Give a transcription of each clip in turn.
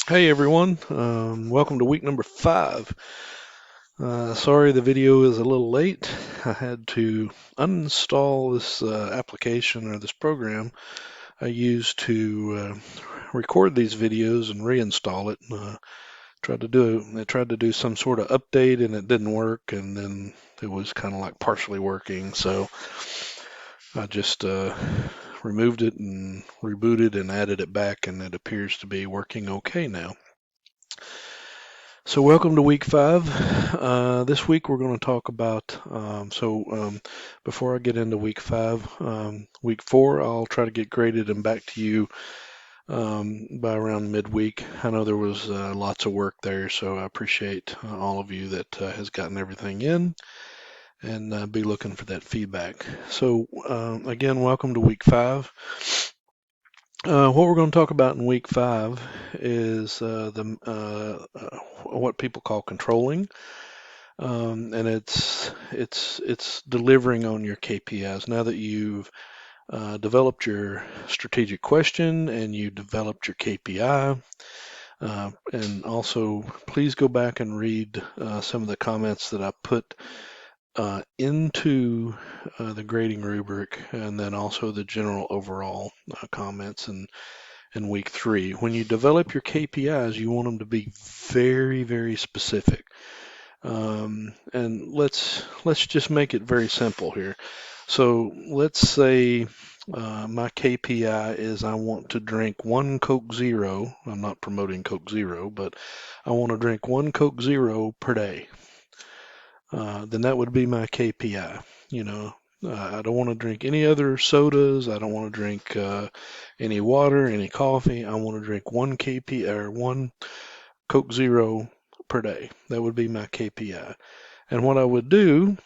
Hey everyone, welcome to week number 5. Sorry the video is a little late. I had to uninstall this application or this program I use to record these videos and reinstall it. I tried to do some sort of update and it didn't work, and then it was kind of like partially working. So I just removed it and rebooted and added it back, and it appears to be working okay now. So, welcome to week 5. This week we're going to talk about. Before I get into week 5, week 4, I'll try to get graded and back to you by around midweek. I know there was lots of work there, so I appreciate all of you that has gotten everything in, and be looking for that feedback. So, again, welcome to week 5. What we're going to talk about in week 5 is what people call controlling. And it's delivering on your KPIs. Now that you've developed your strategic question and you developed your KPI, and also please go back and read some of the comments that I put into the grading rubric, and then also the general overall comments in week 3. When you develop your KPIs, you want them to be very, very specific. And let's just make it very simple here. So let's say my KPI is I want to drink one Coke Zero. I'm not promoting Coke Zero, but I want to drink one Coke Zero per day. Then that would be my KPI. You know, I don't want to drink any other sodas. I don't want to drink any water, any coffee. I want to drink one KPI or one Coke Zero per day. That would be my KPI. And what I would do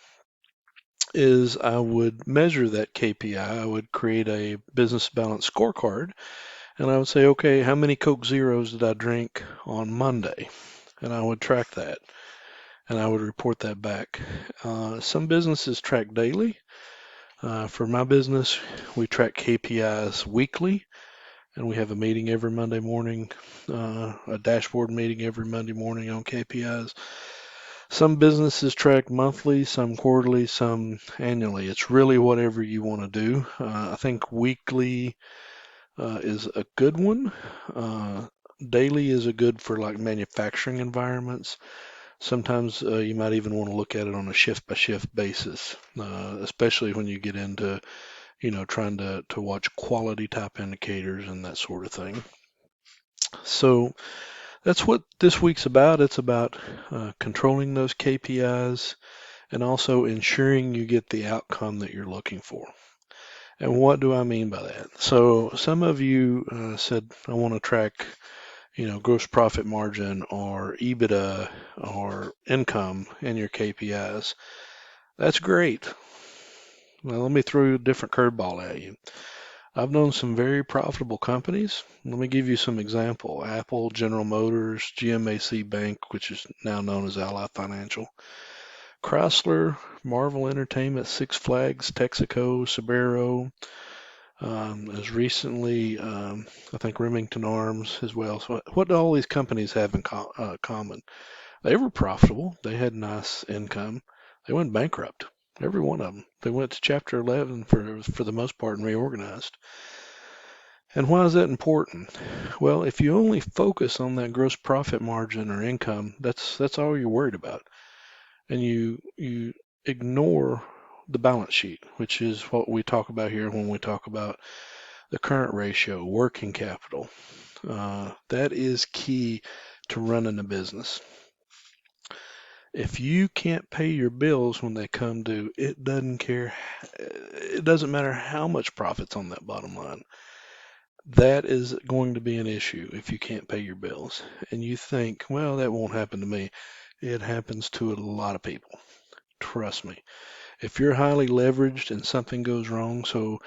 is I would measure that KPI. I would create a business balance scorecard, and I would say, okay, how many Coke Zeros did I drink on Monday? And I would track that, and I would report that back. Some businesses track daily. For my business, we track KPIs weekly, and we have a meeting every Monday morning, a dashboard meeting every Monday morning on KPIs. Some businesses track monthly, some quarterly, some annually. It's really whatever you want to do. I think weekly is a good one. Daily is a good for like manufacturing environments. Sometimes you might even want to look at it on a shift by shift basis, especially when you get into, trying to watch quality type indicators and that sort of thing. So that's what this week's about. It's about controlling those KPIs and also ensuring you get the outcome that you're looking for. And what do I mean by that? So some of you said, I want to track, gross profit margin or EBITDA or income in your KPIs. That's great. Well, let me throw a different curveball at you. I've known some very profitable companies. Let me give you some example. Apple, General Motors, GMAC Bank, which is now known as Ally Financial, Chrysler, Marvel Entertainment, Six Flags, Texaco, Sbarro, as recently, I think Remington Arms as well. So what do all these companies have in common? They were profitable. They had nice income. They went bankrupt. Every one of them. They went to Chapter 11 for the most part and reorganized. And why is that important? Well, if you only focus on that gross profit margin or income, that's all you're worried about, and you ignore the balance sheet, which is what we talk about here when we talk about the current ratio, working capital. That is key to running a business. If you can't pay your bills when they come due, it doesn't matter how much profit's on that bottom line. That is going to be an issue if you can't pay your bills. And you think, well, that won't happen to me. It happens to a lot of people. Trust me. If you're highly leveraged and something goes wrong, so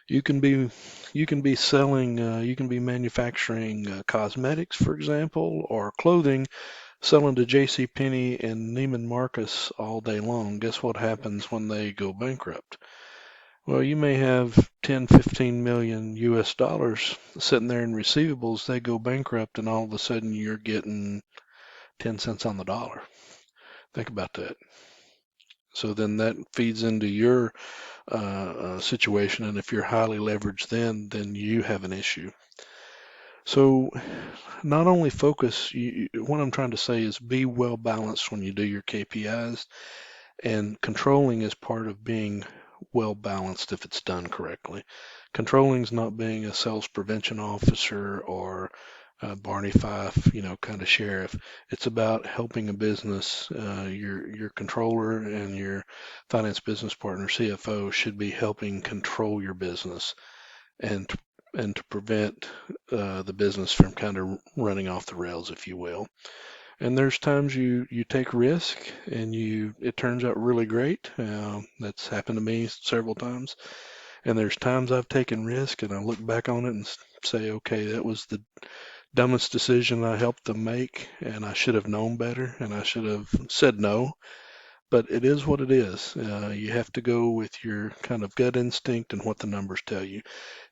you can be selling, you can be manufacturing cosmetics, for example, or clothing, selling to J.C. Penney and Neiman Marcus all day long. Guess what happens when they go bankrupt? Well, you may have 10, 15 million US dollars sitting there in receivables. They go bankrupt, and all of a sudden you're getting 10 cents on the dollar. Think about that. So then that feeds into your situation, and if you're highly leveraged, then you have an issue. So not only focus, what I'm trying to say is be well balanced when you do your KPIs, and controlling is part of being well balanced if it's done correctly. Controlling is not being a sales prevention officer or Barney Fife, kind of sheriff. It's about helping a business. Your controller and your finance business partner, CFO, should be helping control your business and to prevent the business from kind of running off the rails, if you will. And there's times you take risk and it turns out really great. That's happened to me several times. And there's times I've taken risk and I look back on it and say, okay, that was the dumbest decision I helped them make, and I should have known better, and I should have said no. But it is what it is. You have to go with your kind of gut instinct and what the numbers tell you.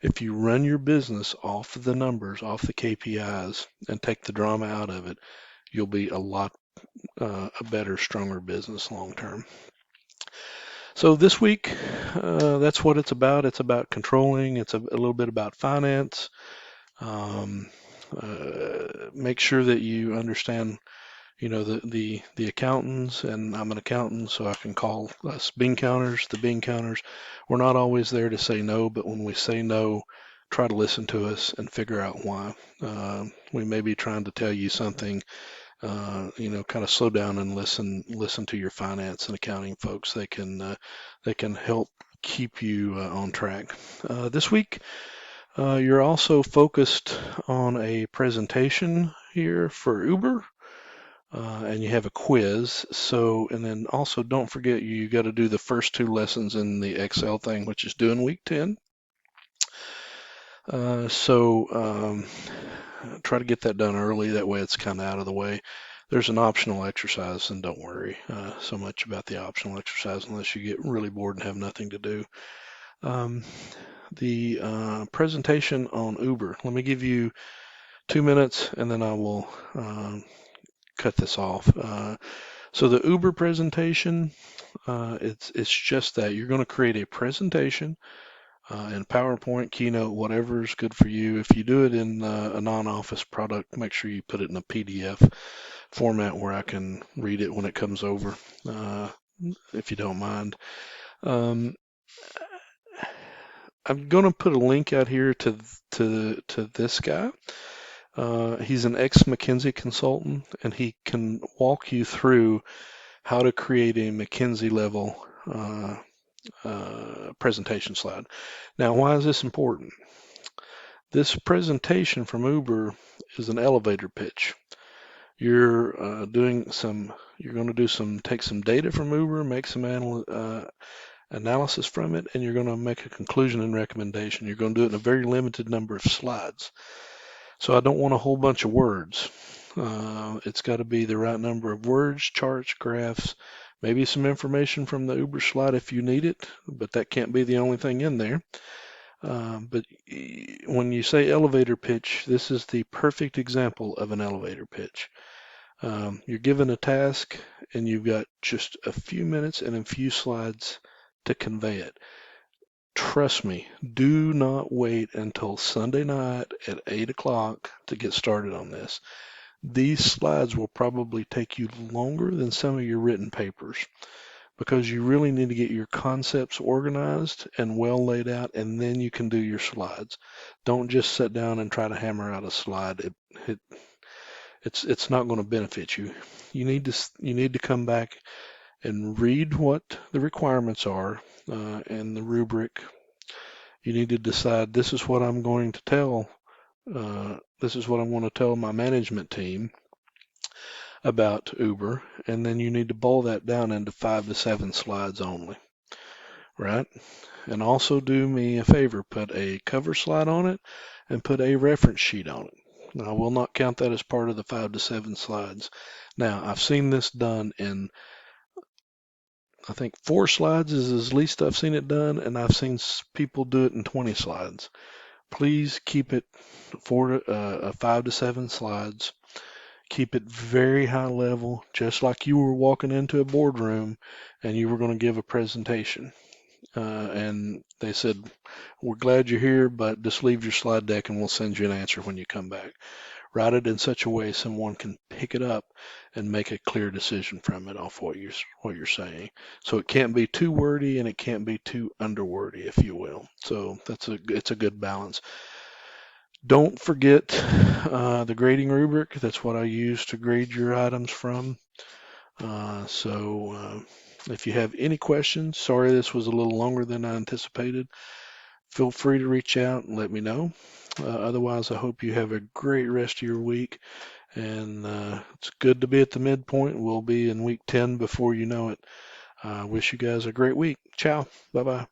If you run your business off of the numbers, off the KPIs, and take the drama out of it, you'll be a lot a better, stronger business long term. So this week, that's what it's about. It's about controlling. It's a little bit about finance. Make sure that you understand, the accountants, and I'm an accountant, so I can call us bean counters. The bean counters, we're not always there to say no, but when we say no, try to listen to us and figure out why. We may be trying to tell you something. Kind of slow down and listen to your finance and accounting folks. They can help keep you on track. This week, you're also focused on a presentation here for Uber, and you have a quiz. So, and then also don't forget you got to do the first two lessons in the Excel thing, which is due in week 10. So try to get that done early. That way it's kind of out of the way. There's an optional exercise, and don't worry so much about the optional exercise unless you get really bored and have nothing to do. The presentation on Uber. Let me give you 2 minutes, and then I will cut this off. So the Uber presentation, it's just that you're going to create a presentation in PowerPoint, Keynote, whatever is good for you. If you do it in a non-office product, make sure you put it in a PDF format where I can read it when it comes over, if you don't mind. I'm going to put a link out here to this guy. He's an ex-McKinsey consultant, and he can walk you through how to create a McKinsey level presentation slide. Now, why is this important? This presentation from Uber is an elevator pitch. You're going to take some data from Uber, make some analysis from it, and you're going to make a conclusion and recommendation. You're going to do it in a very limited number of slides. So I don't want a whole bunch of words. It's got to be the right number of words, charts, graphs, maybe some information from the Uber slide if you need it, but that can't be the only thing in there. But when you say elevator pitch, this is the perfect example of an elevator pitch. You're given a task and you've got just a few minutes and a few slides to convey it. Trust me, do not wait until Sunday night at 8 o'clock to get started on this. These slides will probably take you longer than some of your written papers because you really need to get your concepts organized and well laid out, and then you can do your slides. Don't just sit down and try to hammer out a slide. It's not going to benefit you. You need to come back and read what the requirements are and the rubric. You need to decide this is what I'm going to tell. This is what I want to tell my management team about Uber, and then you need to boil that down into 5 to 7 slides only, right? And also do me a favor, put a cover slide on it and put a reference sheet on it. Now, I will not count that as part of the 5 to 7 slides. Now, I've seen this done in I think 4 slides is as least I've seen it done, and I've seen people do it in 20 slides. Please keep it 5 to 7 slides. Keep it very high level, just like you were walking into a boardroom and you were going to give a presentation. And they said, we're glad you're here, but just leave your slide deck and we'll send you an answer when you come back. Write it in such a way someone can pick it up and make a clear decision from it off what you're saying. So it can't be too wordy and it can't be too underwordy, if you will. So it's a good balance. Don't forget the grading rubric. That's what I use to grade your items from. If you have any questions, sorry this was a little longer than I anticipated, feel free to reach out and let me know. Otherwise, I hope you have a great rest of your week. And it's good to be at the midpoint. We'll be in week 10 before you know it. I wish you guys a great week. Ciao. Bye-bye.